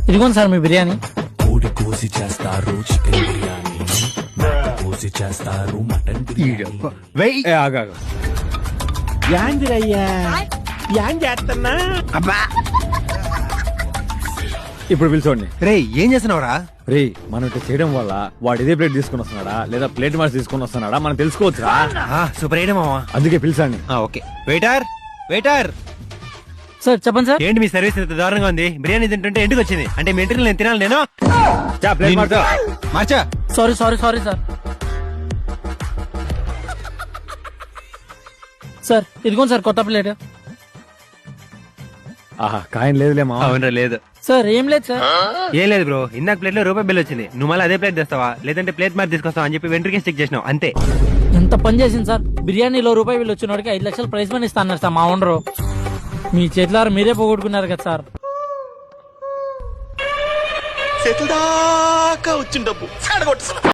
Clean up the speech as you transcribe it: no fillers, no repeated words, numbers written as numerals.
ఇదిగోండి సార్ మీ బిర్యానీ. కోడి కోసి చేస్తారు చికెన్ బిర్యానీ, మేక కోసి చేస్తారు మటన్ బిర్యానీ. ఆగాగు. యాందిరయ్యా యాన్ చేస్తున్నా అబ్బా ఇప్పుడు పిలిచోండి. రేయ్ ఏం చేస్తున్నావురా? రే మనం ఇట్లా చేయడం వల్ల వాడు ఇదే ప్లేట్ తీసుకుని వస్తున్నాడా లేదా ప్లేట్ మార్చి తీసుకుని వస్తున్నాడా మనం తెలుసుకోవచ్చురా. సూపర్ ఐడియా మావా. అందుకే పిలిచాండి. ఓకే వెయిటర్ వెయిటర్, సార్ చెప్పండి సార్. ఏంటి మీ సర్వీస్ ఇంత దారుణంగా ఉంది? బిర్యానీ తింటుంటే ఎందుకు వచ్చింది అంటే మీ ఇంటికి నేను తినాలి నేను. ప్లేట్ మార్చా. మార్చా. Sorry sorry sorry sir. Sir ఇదిగోండి సార్ కొత్త ప్లేట్. ఆహా కాయం లేదులే మా. అవునరా లేదు. సార్ ఏం లేదు సార్. ఏం లేదు బ్రో, ఇందాక ప్లేట్ లో రూపాయి బిల్ వచ్చింది. నువ్వు మళ్ళీ అదే ప్లేట్ తెస్తావా లేదంటే ప్లేట్ మరి తీసుకొస్తావా అని చెప్పి వెంట్రుకే స్టిక్ చేసినావు అంతే. ఎంత పని చేసింది సార్. బిర్యానీలో రూపాయి వీళ్ళు వచ్చినోడికి 5 లక్షలు ప్రైజ్ మనీ ఇస్తా అన్నారు సార్ మా ఓనరు. మీ చేతులారా మీరే పోగొట్టుకున్నారు కదా సార్. చేతుల దాకా వచ్చిన డబ్బు